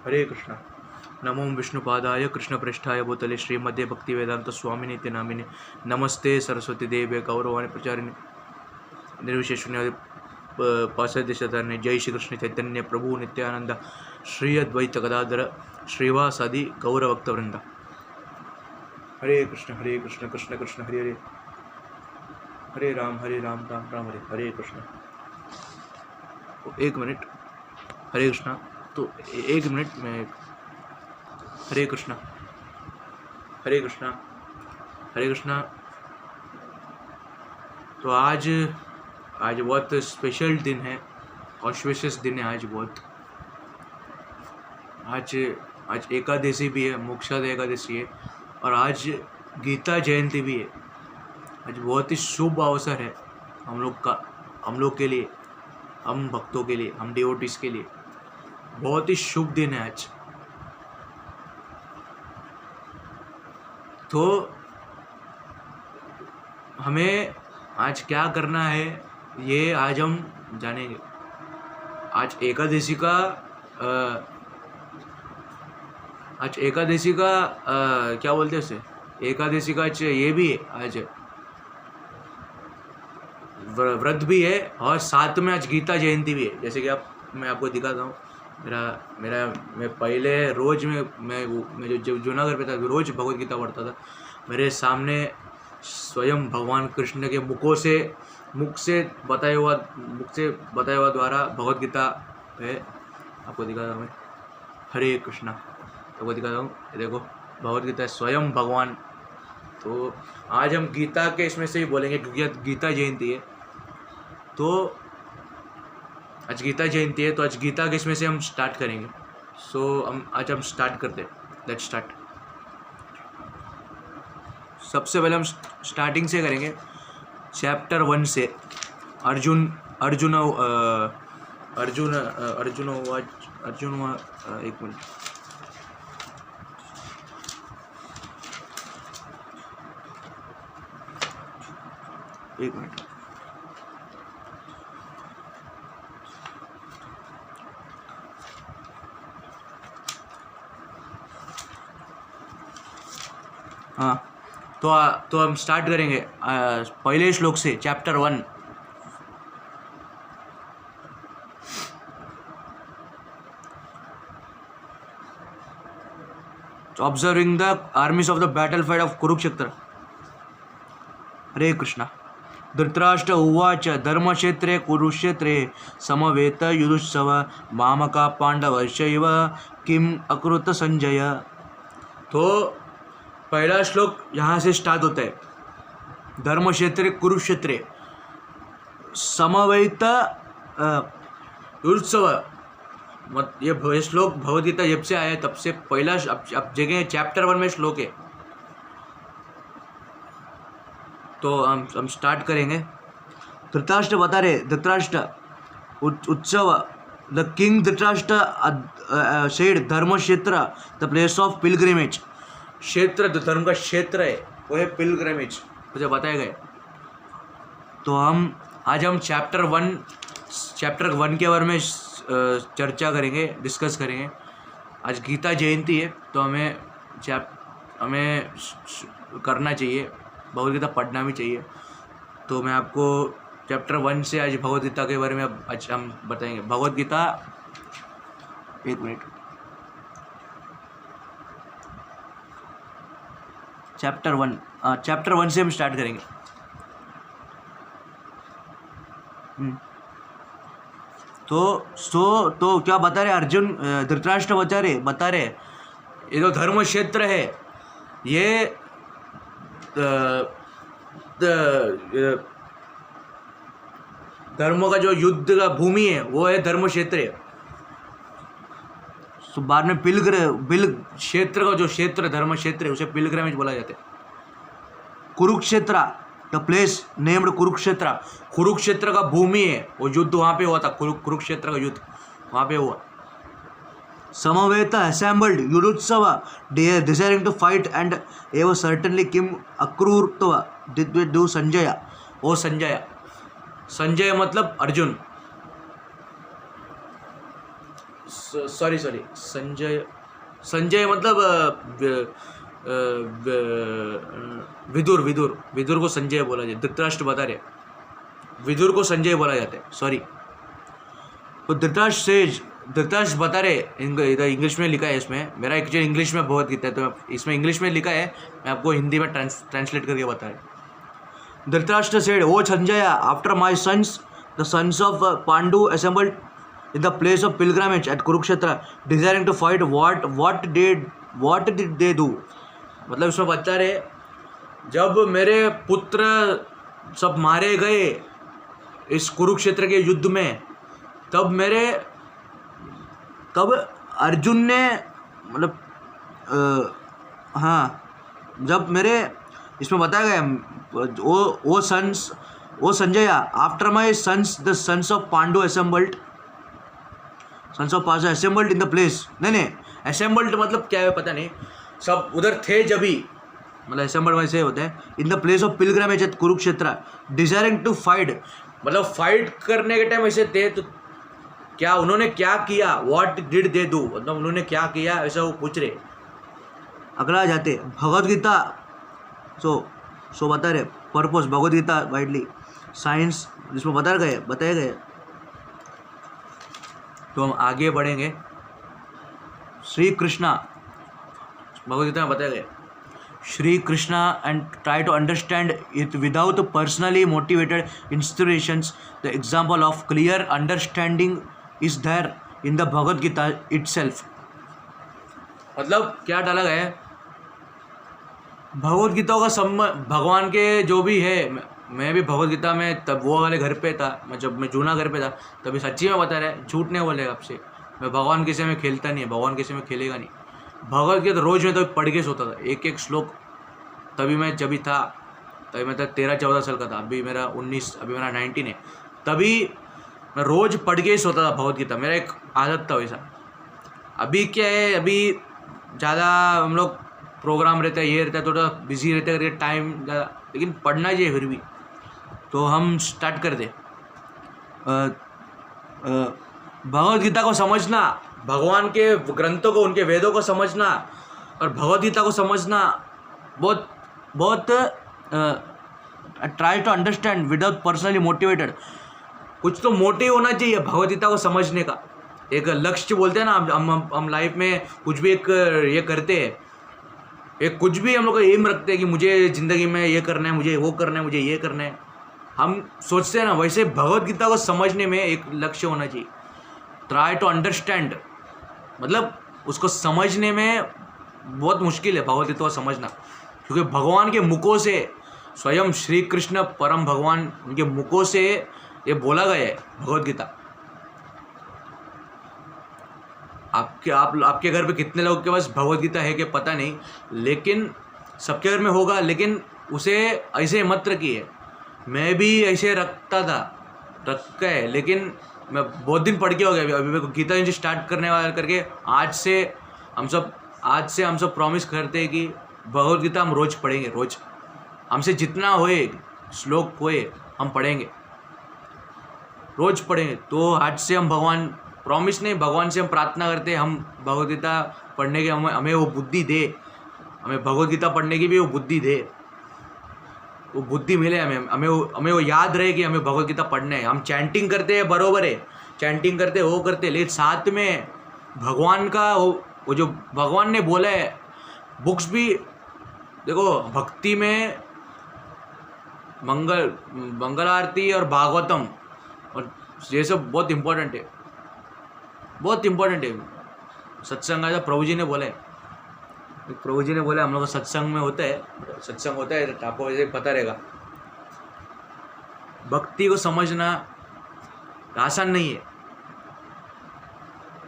हरे कृष्णा। नमो विष्णुपादाय कृष्णप्रेष्ठाय भूतले श्रीमद्ये भक्तिवेदांत स्वामिने ते नामिने नमस्ते सरस्वती देवे गौरवाणी प्रचारिणे निर्विशेषण्य पाश्चात्यशतान्य जय श्री कृष्ण चैतन्य प्रभु नित्यानंद श्री अद्वैत गदाधर श्रीवासादि गौरभक्तवृंद। हरे कृष्ण कृष्ण कृष्ण हरे हरे, हरे राम राम राम हरे हरे कृष्ण। एक मिनट, हरे कृष्णा। तो एक मिनट में, हरे कृष्णा हरे कृष्णा हरे कृष्णा। तो आज बहुत स्पेशल दिन है, ऑस्पिशियस दिन है आज बहुत। आज एकादशी भी है, मोक्षदा एकादशी है, और आज गीता जयंती भी है। आज बहुत ही शुभ अवसर है हम लोग के लिए, हम भक्तों के लिए, हम डिवोटीज के लिए बहुत ही शुभ दिन है आज। तो हमें आज क्या करना है ये आज हम जानेंगे। आज एकादशी का क्या बोलते हैं उसे, एकादशी का ये भी है, आज व्रत भी है और साथ में आज गीता जयंती भी है। जैसे कि मैं आपको दिखाता हूँ। मैं पहले रोज मैं जो जूनागढ़ पे था रोज भगवत गीता पढ़ता था। मेरे सामने स्वयं भगवान कृष्ण के मुख से बताया हुआ द्वारा भगवत गीता है। आपको दिखाता हूँ मैं, हरे कृष्णा। आपको दिखाता हूँ, देखो भगवत गीता स्वयं भगवान। तो आज हम गीता के इसमें से ही बोलेंगे क्योंकि गीता जयंती है। तो आज गीता जयंती है, तो आज गीता के इसमें से हम स्टार्ट करेंगे। आज हम स्टार्ट करते हैं। Let's start. सबसे पहले हम स्टार्टिंग से करेंगे, चैप्टर 1 से। अर्जुन एक मिनट, हाँ। तो हम स्टार्ट करेंगे पहले श्लोक से, chapter 1। Observing the armies of the battle fight of Kurukshetra. Hare Krishna. Dhritarashtra उवाच धर्मक्षेत्रे कुरुक्षेत्रे समवेत युयुत्सव मामका पांडवश्चैव किम अकृत संजय। तो पहला श्लोक यहाँ से स्टार्ट होता है। धर्मक्षेत्रे कुरुक्षेत्रे समवेत युयुत्सव। ये श्लोक भगवद्गीता जब से आया तब से पहला अब जगह चैप्टर 1 में श्लोक है। तो हम स्टार्ट करेंगे। धृतराष्ट्र बता रहे, धृतराष्ट्र उत्सव, the king Dhritarashtra said Dharmakshetra the place of pilgrimage. क्षेत्र जो धर्म का क्षेत्र है वो है पिलग्रिमेज, मुझे बताया गया। तो आज हम चैप्टर 1 के बारे में चर्चा करेंगे, डिस्कस करेंगे। आज गीता जयंती है तो हमें करना चाहिए, भगवद गीता पढ़ना भी चाहिए। तो मैं आपको चैप्टर 1 से आज भगवद गीता के बारे में आज हम बताएंगे। भगवद गीता, एक मिनट, चैप्टर 1 से हम स्टार्ट करेंगे। तो क्या बता रहे अर्जुन, धृतराष्ट्र बता रहे ये जो धर्म क्षेत्र है ये धर्म का जो युद्ध का भूमि है वो है धर्म क्षेत्र है। तो बाद में क्षेत्र का जो क्षेत्र धर्म क्षेत्र है उसे पिलग्रिमेज बोला जाता है। Kurukshetra, the place named Kurukshetra का भूमि है, वो युद्ध वहाँ पे हुआ था। कुरुक्षेत्र का युद्ध वहाँ पे हुआ। समवेत assembled युयुत्सव desiring to fight and एव certainly Kim अक्रूरत्व did do Sanjay. ओ संजय मतलब अर्जुन। सॉरी संजय मतलब विदुर को संजय बोला जाए, धृतराष्ट्र बता रहे, विदुर को संजय बोला जाता है, सॉरी। तो धृतराष्ट्र बता रहे, इधर इंग्लिश में लिखा है, इसमें मेरा एक्चुअली इंग्लिश में बहुत गीता है तो इसमें इंग्लिश में लिखा है, मैं आपको हिंदी में ट्रांसलेट करके बता रहे। Dhritarashtra said, O Sanjay, after my sons the sons of Pandu assembled in the place of pilgrimage at Kurukshetra, desiring to fight, what did they do? मतलब इसमें बता रहे, जब मेरे पुत्र सब मारे गए इस कुरुक्षेत्र के युद्ध में, तब अर्जुन ने मतलब जब मेरे इसमें बताया गया O Sanjay, after my sons the sons of Pandu assembled in the place, नहीं असेंबल्ड मतलब क्या है पता नहीं, सब उधर थे जब ही, मतलब असेंबल्ड वैसे होता है, in the place of pilgrimage at Kurukshetra, desiring to fight, मतलब फाइट करने के टाइम ऐसे थे, तो क्या उन्होंने क्या किया, व्हाट डिड दे डू, मतलब उन्होंने क्या किया, ऐसा वो पूछ रहे। अगला जाते भगवद गीता, सो बता रहे purpose, Bhagavad Gita widely science जिसमें बताए गए। तो हम आगे बढ़ेंगे। श्री कृष्णा, भगवद गीता में बताया गया, Shri Krishna and try to understand it without personally motivated inspirations, the example of clear understanding is there in the Bhagavad Gita itself. मतलब क्या डाला गया है, भगवद गीता का भगवान के जो भी है, मैं भी भगवद गीता में तब वो वाले घर पे था, जब मैं जूना घर पे था, तभी सच्ची में बता रहा है, झूठ नहीं बोलेगा आपसे, मैं भगवान किसी में खेलता नहीं है, भगवान किसी में खेलेगा नहीं। भगवद गीता रोज़ में तो पढ़ के सोता था, एक श्लोक, तभी मैं जब था, तभी मैं 13-14 साल का था, अभी मेरा 19 है, तभी मैं रोज़ पढ़ के ही सोता था भगवद गीता, मेरा एक आदत था वैसा। अभी क्या है, अभी ज़्यादा हम लोग प्रोग्राम रहता है, ये रहता है, थोड़ा बिजी रहता है करके टाइम ज़्यादा, लेकिन पढ़ना चाहिए फिर भी। तो हम स्टार्ट कर दे। भगवद गीता को समझना, भगवान के ग्रंथों को, उनके वेदों को समझना और भगवद गीता को समझना बहुत try to understand without personally motivated, कुछ तो मोटिव होना चाहिए भगवद गीता को समझने का, एक लक्ष्य बोलते हैं ना, हम लाइफ में कुछ भी एक ये करते हैं, एक कुछ भी हम लोग का एम रखते हैं कि मुझे ज़िंदगी में ये करना है, मुझे वो करना है, मुझे ये करना है, हम सोचते हैं ना, वैसे भगवद गीता को समझने में एक लक्ष्य होना चाहिए। ट्राई टू अंडरस्टैंड मतलब उसको समझने में बहुत मुश्किल है भगवद गीता को समझना, क्योंकि भगवान के मुखों से, स्वयं श्री कृष्ण परम भगवान, उनके मुखों से ये बोला गया है भगवद गीता। आपके घर पे कितने लोगों के पास भगवद गीता है कि पता नहीं, लेकिन सबके घर में होगा, लेकिन उसे ऐसे मत रखिए। मैं भी ऐसे रखता है, लेकिन मैं बहुत दिन पढ़ के हो गया, अभी मेरे को गीता जी स्टार्ट करने वाला करके आज से हम सब प्रॉमिस करते हैं कि भगवद गीता हम रोज़ पढ़ेंगे, रोज़ हमसे जितना होए श्लोक होए हम पढ़ेंगे, रोज़ पढ़ेंगे। तो आज से हम प्रॉमिस नहीं, भगवान से हम प्रार्थना करते हैं, हम भगवद गीता पढ़ने के हमें वो बुद्धि दे, हमें भगवद गीता पढ़ने की भी वो बुद्धि दे, वो बुद्धि मिले हमें वो याद रहे कि हमें भगवद गीता पढ़ना है। हम चैंटिंग करते हैं, बरोबर है, चैंटिंग करते वो करते, लेकिन साथ में भगवान का वो जो भगवान ने बोला है, बुक्स भी देखो, भक्ति में मंगल आरती और भागवतम और ये सब बहुत इम्पोर्टेंट है, बहुत इम्पोर्टेंट है। सत्संग आया, प्रभु जी ने बोला है, हम लोग का सत्संग में होता है, आपको वैसे पता रहेगा। भक्ति को समझना आसान नहीं है,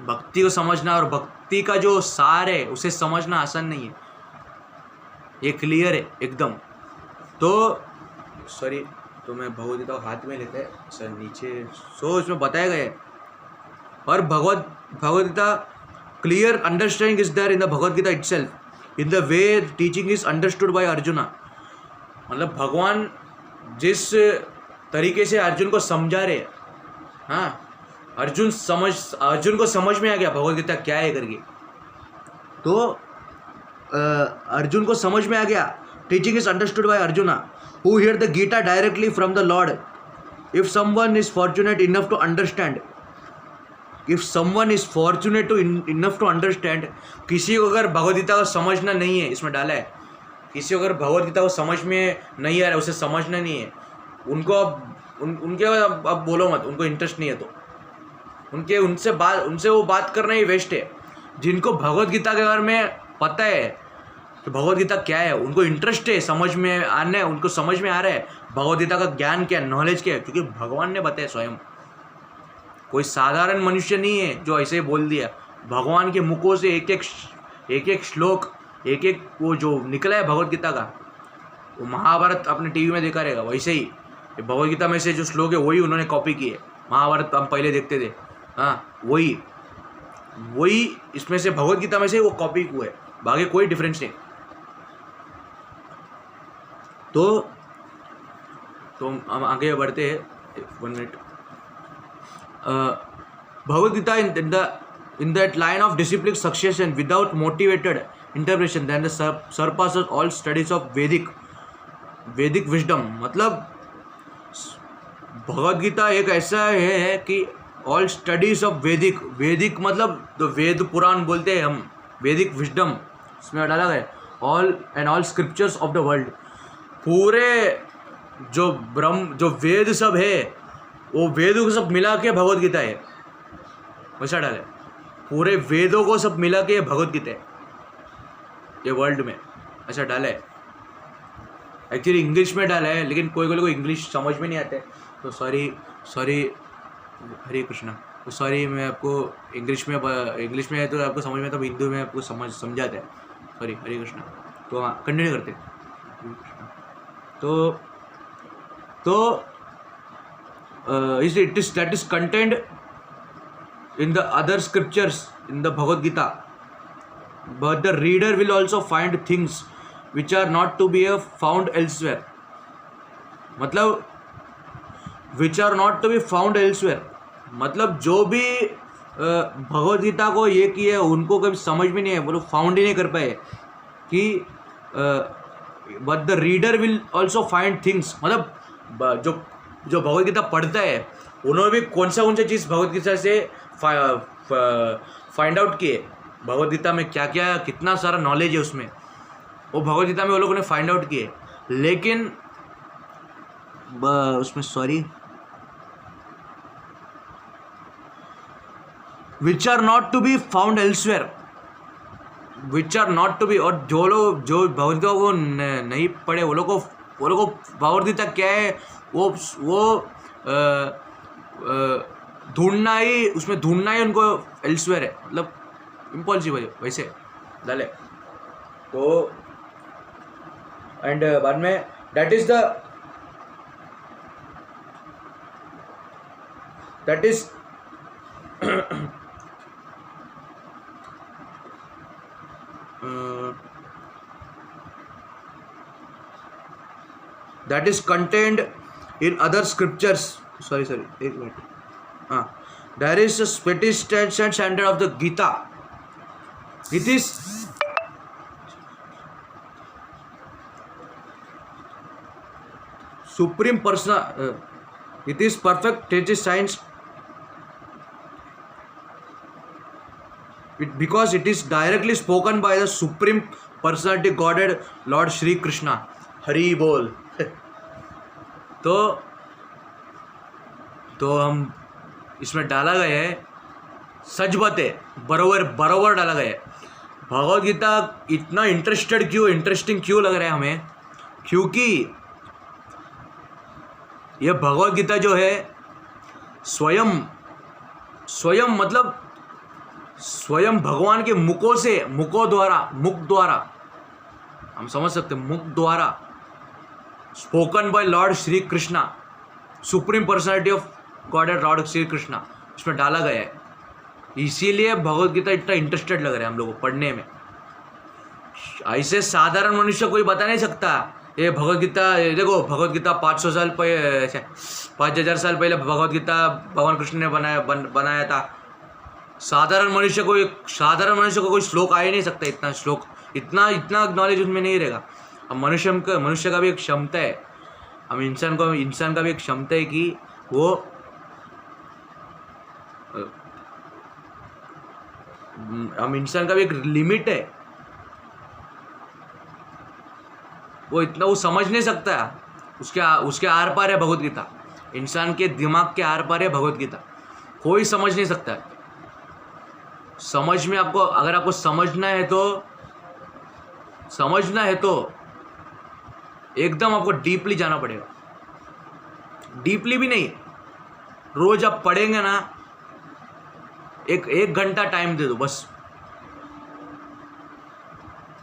भक्ति को समझना और भक्ति का जो सार है उसे समझना आसान नहीं है, ये क्लियर है एकदम। तो मैं भगवद गीता को हाथ में लेते हैं सर नीचे, इसमें बताया गया है। और Bhagavad Gita clear understanding is there in the Bhagavad Gita itself in the way teaching is understood by Arjuna. मतलब भगवान जिस तरीके से अर्जुन को समझा रहे, हाँ, अर्जुन को समझ में आ गया भगवद गीता क्या है करके। तो अर्जुन को समझ में आ गया। Teaching is understood by Arjuna who hear the Gita directly from the Lord. If someone is fortunate enough to understand, if someone is fortunate to enough to understand, किसी को अगर भगवद गीता को समझना नहीं है, इसमें डाला है, किसी को अगर भगवद गीता को समझ में नहीं आ रहा है, उसे समझना नहीं है, उनको उनके अब बोलो मत, उनको इंटरेस्ट नहीं है तो उनसे वो बात करना ही वेस्ट है। जिनको भगवद गीता के बारे में पता है कि भगवद गीता क्या है, उनको इंटरेस्ट है, समझ में आना है, उनको समझ में आ रहा है भगवद गीता का ज्ञान क्या है, नॉलेज क्या है, क्योंकि भगवान ने बताया स्वयं। कोई साधारण मनुष्य नहीं है जो ऐसे ही बोल दिया। भगवान के मुखों से एक एक श्लोक, एक एक वो जो निकला है भगवद गीता का, वो महाभारत आपने टीवी में देखा रहेगा, वैसे ही भगवद गीता में से जो श्लोक है वही उन्होंने कॉपी किए। महाभारत हम पहले देखते थे, हाँ वही इसमें से भगवद गीता में से वो कॉपी हुआ है, बाकी कोई डिफरेंस नहीं। तो हम आगे बढ़ते हैं, 1 minute. Bhagavad Gita in that line of disciplic succession without motivated interpretation then the surpasses all studies of Vedic wisdom। मतलब भगवद गीता एक ऐसा है कि ऑल स्टडीज ऑफ वैदिक मतलब तो वेद पुराण बोलते हैं हम, वैदिक विजडम इसमें डाला गया। All scriptures of the world, पूरे जो वेद सब है वो वेदों को सब मिला के भगवद गीता है, वैसा डाला है। पूरे वेदों को सब मिला के भगवद गीता है ये वर्ल्ड में, ऐसा डाला है। एक्चुअली इंग्लिश में डाला है, लेकिन कोई को इंग्लिश समझ में नहीं आते, तो सॉरी हरे कृष्णा, तो सॉरी मैं आपको इंग्लिश में है तो आपको समझ में, तो हिंदू में आपको समझाते हैं, सॉरी हरे कृष्णा। तो हाँ कंटिन्यू करते हैं। तो it is that is contained in the other scriptures in the Bhagavad Gita, but the reader will also find things which are not to be found elsewhere। मतलब which are not to be found elsewhere, मतलब जो भी भगवद गीता को ये किए उनको कभी समझ में नहीं है, वो लोग फाउंड ही नहीं कर पाए कि but the reader will also find things, मतलब जो भगवद गीता पढ़ता है उन्होंने भी कौन सा चीज़ भगवद गीता से फाइंड आउट किए, भगवद गीता में क्या क्या कितना सारा नॉलेज है उसमें, वो भगवद गीता में वो लोगों ने फाइंड आउट किए, लेकिन उसमें sorry which are not to be found elsewhere, which are not to be. और जो भगवद गीता को नहीं पढ़े वो लोग को भगवद गीता क्या है वो ढूंढना ही उनको एल्सवेयर है, मतलब इम्पॉसिबल है वैसे डाले। तो एंड बाद में that is that is contained in other scriptures, sorry एक minute, there is a special standard of the Gita, it is supreme personal, it is perfect, it is science, because it is directly spoken by the supreme personality Godhead Lord Shri Krishna, Hari बोल। तो हम इसमें डाला गया है सच बात है, बराबर डाला गया है। भगवद गीता इतना इंटरेस्टिंग क्यों लग रहा है हमें, क्योंकि यह भगवद गीता जो है स्वयं भगवान के मुख द्वारा हम समझ सकते, मुख द्वारा spoken by Lord Shri Krishna, supreme personality of God and Lord Shri Krishna, इसमें डाला गया है। इसीलिए भगवद गीता इतना इंटरेस्टेड लग रहा है हम लोगों को पढ़ने में। ऐसे साधारण मनुष्य कोई बता नहीं सकता ये भगवद गीता, ये देखो भगवद गीता 500 साल पहले, 5000 साल पहले भगवद गीता भगवान कृष्ण ने बनाया था। साधारण मनुष्य को कोई श्लोक आ ही नहीं सकता, इतना श्लोक, इतना नॉलेज उसमें नहीं रहेगा। अब मनुष्य का भी एक क्षमता है, हम इंसान का भी एक क्षमता है कि वो हम इंसान का भी एक लिमिट है, वो समझ नहीं सकता। उसके आर पार है भगवद गीता, इंसान के दिमाग के आर पार है भगवद गीता, कोई समझ नहीं सकता। अगर आपको समझना है तो एकदम आपको डीपली जाना पड़ेगा। डीपली भी नहीं, रोज आप पढ़ेंगे ना, एक घंटा टाइम दे दो बस,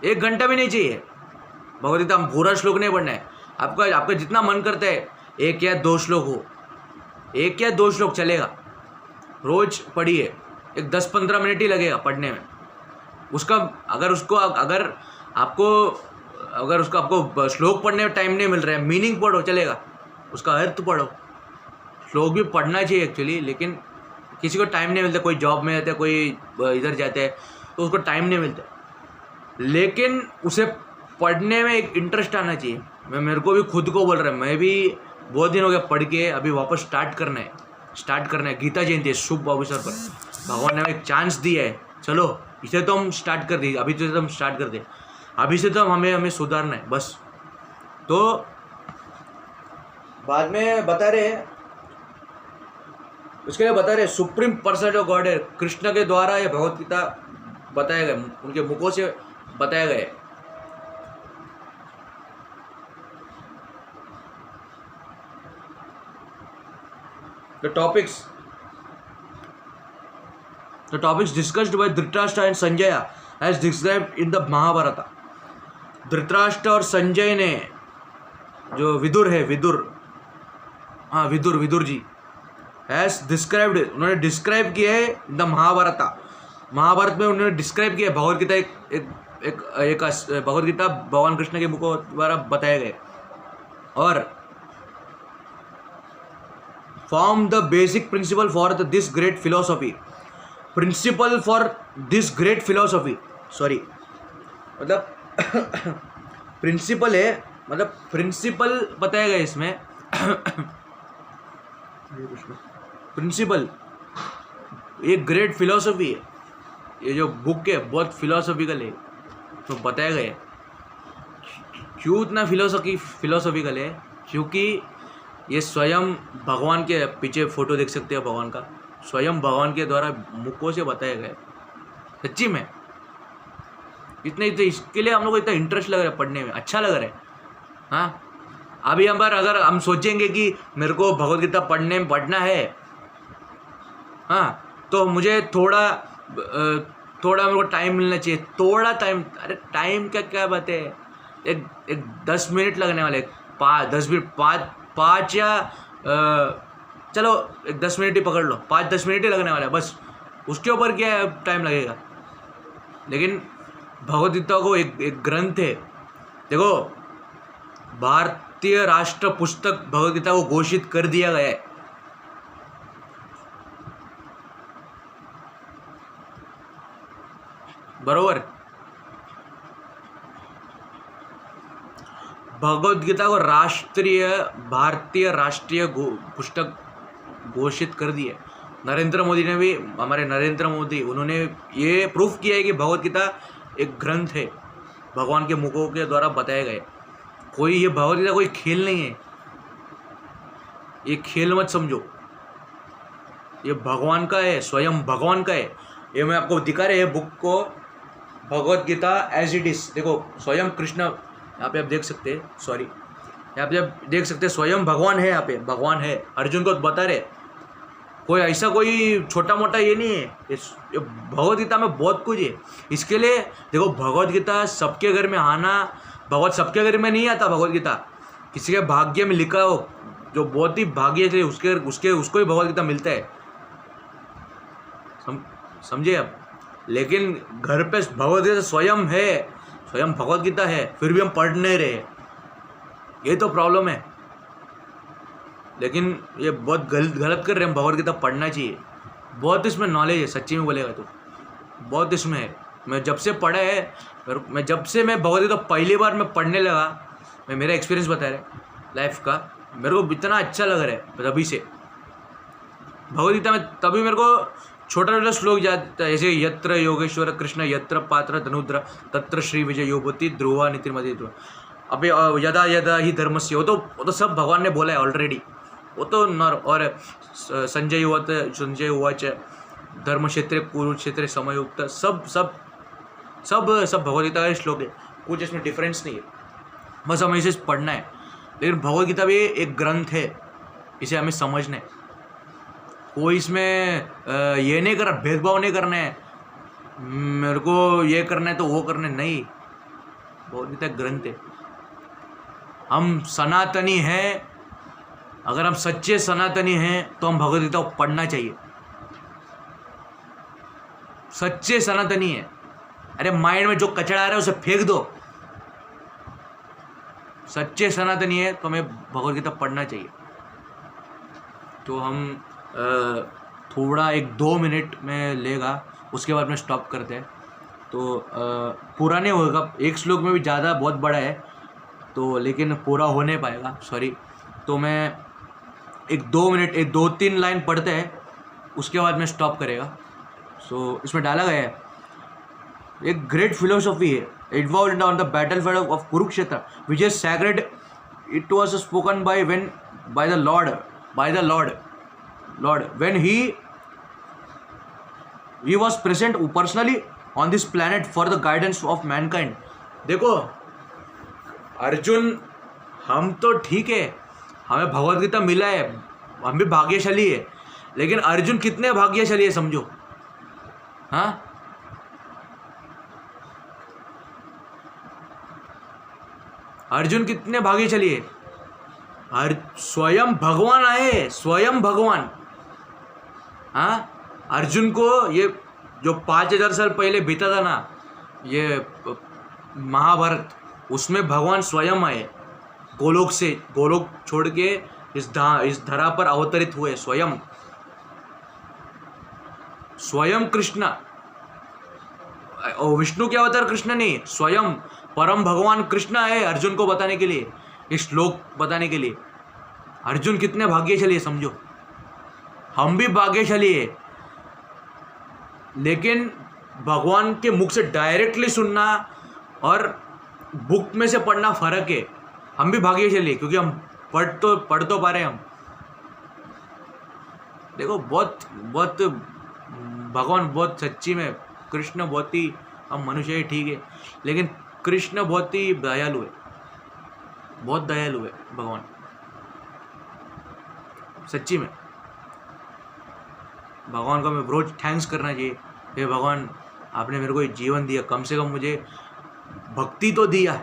1 घंटा भी नहीं चाहिए। भगवद्गीता हम पूरा श्लोक नहीं पढ़ना है, आपका जितना मन करता है 1 या 2 श्लोक हो, 1 या 2 श्लोक चलेगा, रोज पढ़िए। एक 10-15 मिनट ही लगेगा पढ़ने में। अगर आपको श्लोक पढ़ने में टाइम नहीं मिल रहा है, मीनिंग पढ़ो, चलेगा, उसका अर्थ पढ़ो। श्लोक भी पढ़ना चाहिए एक्चुअली, लेकिन किसी को टाइम नहीं मिलता, कोई जॉब में रहता है, कोई इधर जाते हैं, तो उसको टाइम नहीं मिलता, लेकिन उसे पढ़ने में एक इंटरेस्ट आना चाहिए। मेरे को भी खुद को बोल रहा है, मैं भी बहुत दिन हो गया पढ़ के, अभी वापस स्टार्ट करना है। गीता जयंती है, शुभ अवसर पर भगवान ने एक चांस दिया है, चलो इसे तो हम स्टार्ट कर दिए, अभी से तो हमें सुधारना है बस। तो बाद में बता रहे, उसके लिए बता रहे सुप्रीम पर्सनैलिटी ऑफ गॉड है, कृष्ण के द्वारा ये भगवद गीता बताया गया, उनके मुखों से बताया गया है। The topics discussed by Dhritarashtra and Sanjaya as described in the Mahabharata. Dhritarashtra और संजय ने, जो विदुर जी as described, उन्होंने डिस्क्राइब किया है इन द महाभारत में उन्होंने डिस्क्राइब किया भगवद गीता, एक भगवद गीता भगवान कृष्ण के मुखों द्वारा बताया गया, और form the basic principle for this great philosophy. मतलब प्रिंसिपल है, मतलब प्रिंसिपल बताया गया इसमें। प्रिंसिपल एक ग्रेट फिलोसफी है, ये जो बुक है बहुत फिलोसॉफिकल है, तो बताया गया। क्यों इतना फिलोसॉफिकल है? क्योंकि ये स्वयं भगवान के, पीछे फोटो देख सकते हो भगवान का, स्वयं भगवान के द्वारा मुखों से बताया गया। सच्ची में इतने इसके लिए हम लोग को इतना इंटरेस्ट लग रहा है, पढ़ने में अच्छा लग रहा है। हाँ, अभी अगर हम सोचेंगे कि मेरे को भगवद गीता पढ़ना है, हाँ, तो मुझे थोड़ा मेरे को टाइम मिलना चाहिए, थोड़ा टाइम। अरे टाइम क्या बात है, एक 10 मिनट लगने वाले, 10 मिनट, 5 या चलो एक 10 मिनट ही पकड़ लो, 5-10 मिनट ही लगने वाला है बस, उसके ऊपर क्या है टाइम लगेगा। लेकिन भगवद गीता को एक ग्रंथ है, देखो भारतीय राष्ट्र पुस्तक भगवद गीता को घोषित कर दिया गया है। बरोबर, भगवद गीता को भारतीय राष्ट्रीय पुस्तक घोषित कर दिया। नरेंद्र मोदी ने भी, हमारे नरेंद्र मोदी, उन्होंने ये प्रूफ किया है कि भगवद गीता एक ग्रंथ है, भगवान के मुखों के द्वारा बताए गए। ये भगवद गीता कोई खेल नहीं है, ये खेल मत समझो, ये भगवान का है, स्वयं भगवान का है। ये मैं आपको दिखा रहे हैं बुक को, Bhagavad Gita as it is. देखो स्वयं कृष्ण, यहाँ पे आप देख सकते हैं, सॉरी, यहाँ पे आप देख सकते हैं स्वयं भगवान है, यहाँ पे भगवान है, अर्जुन को बता रहे। कोई ऐसा कोई छोटा मोटा ये नहीं है, ये भगवद गीता में बहुत कुछ है। इसके लिए देखो भगवद गीता सबके घर में आना, सबके घर में नहीं आता भगवद गीता, किसी के भाग्य में लिखा हो, जो बहुत ही भाग्य है उसको ही भगवद गीता मिलता है, समझे आप। लेकिन घर पे भगवद गीता स्वयं है, स्वयं भगवद गीता है, फिर भी हम पढ़ नहीं रहे। ये तो प्रॉब्लम है। लेकिन ये बहुत गलत कर रहे हैं। भगवद गीता पढ़ना चाहिए, बहुत इसमें नॉलेज है, सच्ची में बोलेगा तो बहुत इसमें है। मैं जब से पढ़ा है, जब से मैं भगवद गीता पहली बार मैं पढ़ने लगा, मैं मेरा एक्सपीरियंस बता रहा लाइफ का, मेरे को इतना अच्छा लग रहा है तभी से भगवद गीता में। तभी मेरे को छोटा छोटा श्लोक याद, ऐसे यत्र योगेश्वर कृष्ण यत्र पात्र धनुद्र तत्र श्री विजय योगवती ध्रुवा नीतिमती। अभी यदा यदा ही धर्मस्य, वो तो सब भगवान ने बोला है ऑलरेडी, वो तो नर। और संजय उवाच धर्म क्षेत्र कुरुक्षेत्र समयुक्त, सब सब सब सब भगवद गीता का श्लोक है, कुछ इसमें डिफरेंस नहीं है, बस हमें इसे पढ़ना है। लेकिन भगवद गीता भी एक ग्रंथ है, इसे हमें समझना है। कोई इसमें ये नहीं करना, भेदभाव नहीं करना है, मेरे को ये करना है तो वो करना है, नहीं। भगवद गीता एक ग्रंथ है, हम सनातनी हैं। अगर हम सच्चे सनातनी हैं तो हम भगवद गीता को पढ़ना चाहिए। सच्चे सनातनी है, अरे माइंड में जो कचरा आ रहा है उसे फेंक दो। सच्चे सनातनी है तो हमें भगवद गीता पढ़ना चाहिए। तो हम थोड़ा 1-2 मिनट में लेगा, उसके बाद में स्टॉप करते हैं। तो पूरा नहीं होगा, एक श्लोक में भी ज़्यादा बहुत बड़ा है तो, लेकिन पूरा हो नहीं पाएगा, सॉरी। तो मैं 1-2 मिनट 2-3 लाइन पढ़ते हैं, उसके बाद में स्टॉप करेगा। सो इसमें डाला गया है एक ग्रेट फिलोसॉफी है, involve on the battle field of Kurukshetra which is sacred. It was spoken by the Lord when he was present personally on this planet for the guidance of mankind। देखो अर्जुन, हम तो ठीक है, हमें भगवद गीता मिला है, हम भी भाग्यशाली है, लेकिन अर्जुन कितने भाग्यशाली है समझो। हाँ, अर्जुन कितने भाग्यशाली है। स्वयं भगवान आए, स्वयं भगवान। हाँ, अर्जुन को ये जो 5000 साल पहले बीता था ना, ये महाभारत, उसमें भगवान स्वयं आए, गोलोक छोड़ के इस धरा पर अवतरित हुए। स्वयं कृष्ण, विष्णु के अवतार कृष्ण नहीं, स्वयं परम भगवान कृष्ण आए अर्जुन को बताने के लिए, इस श्लोक बताने के लिए। अर्जुन कितने भाग्यशाली है समझो। हम भी भाग्यशाली है, लेकिन भगवान के मुख से डायरेक्टली सुनना और बुक में से पढ़ना फर्क है। हम भी भाग्यशाली है क्योंकि हम पढ़ तो पा रहे हैं हम। देखो बहुत भगवान बहुत सच्ची में, कृष्ण बहुत ही, हम मनुष्य ही ठीक है, लेकिन कृष्ण बहुत ही दयालु है, बहुत दयालु है भगवान, सच्ची में। भगवान को हमें रोज थैंक्स करना चाहिए, हे भगवान आपने मेरे को जीवन दिया, कम से कम मुझे भक्ति तो दिया।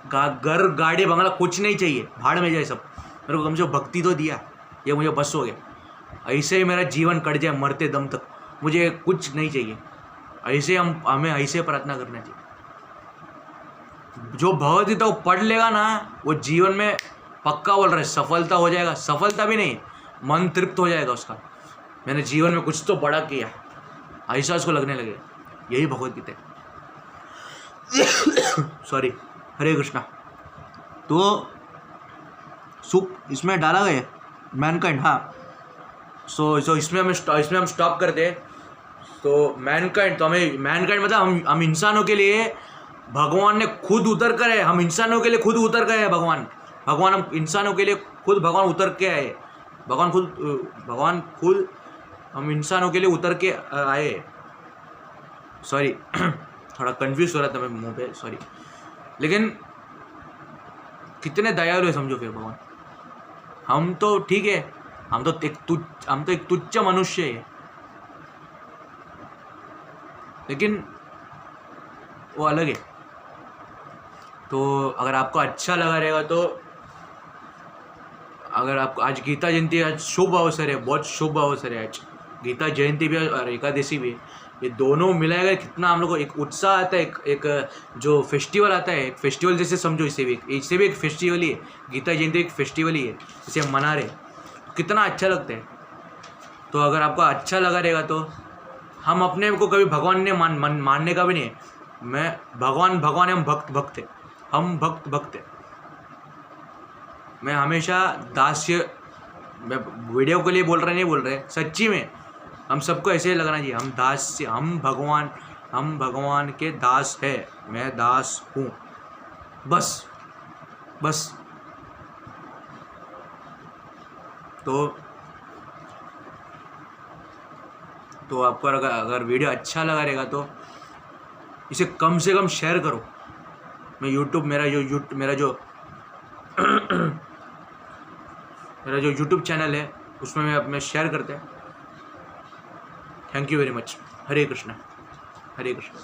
घर गाड़ी बंगला कुछ नहीं चाहिए, भाड़ में जाए सब, मेरे को कम से कम भक्ति तो दिया, ये मुझे बस हो गया। ऐसे ही मेरा जीवन कट जाए मरते दम तक, मुझे कुछ नहीं चाहिए। ऐसे हमें ऐसे प्रार्थना करना चाहिए। जो भगवद गीता को पढ़ लेगा ना, वो जीवन में पक्का बोल रहा है सफलता हो जाएगा। सफलता भी नहीं, मन तृप्त हो जाएगा उसका, मैंने जीवन में कुछ तो बड़ा किया, ऐसा उसको लगने लगेगा। यही भगवद गीता है। सॉरी, हरे कृष्णा। तो सुख इसमें डाला गया मैनकाइंड। हाँ, सो इसमें हम स्टॉप करते हैं। तो मैनकाइंड, तो हमें मैनकाइंड मतलब हम इंसानों के लिए भगवान ने खुद उतर कर है, हम इंसानों के लिए खुद उतर गए हैं। भगवान हम इंसानों के लिए खुद भगवान उतर के आए। भगवान खुद हम इंसानों के लिए उतर के आए। सॉरी, थोड़ा कंफ्यूज हो रहा था मैं मुंह पे, सॉरी। लेकिन कितने दयालु है समझो फिर भगवान। हम तो ठीक है, हम तो एक तुच्छ मनुष्य है, लेकिन वो अलग है। तो अगर आपको अच्छा लगा रहेगा तो, अगर आपको आज गीता जयंती, आज शुभ अवसर है, बहुत शुभ अवसर है आज, गीता जयंती भी और एकादशी भी। ये दोनों मिलाएगा कितना हम लोग को एक उत्साह आता है, एक जो फेस्टिवल आता है, एक फेस्टिवल जैसे समझो इसे भी एक फेस्टिवल ही है। गीता जयंती एक फेस्टिवल ही है, इसे हम मना रहे, कितना अच्छा लगता है। तो अगर आपको अच्छा लगा रहेगा तो हम अपने को कभी भगवान ने मानने का भी नहीं है। मैं भगवान है, हम भक्त है, हम भक्त है। मैं हमेशा दास्य, मैं वीडियो के लिए बोल रहे नहीं बोल रहे, सच्ची में हम सबको ऐसे ही लगना चाहिए, हम दास, हम भगवान के दास है, मैं दास हूँ, बस। तो आपको अगर वीडियो अच्छा लगा रहेगा तो इसे कम से कम शेयर करो। मैं मेरा जो यूट्यूब चैनल है उसमें मैं शेयर करते हैं। Thank you very much. Hare Krishna, Hare Krishna.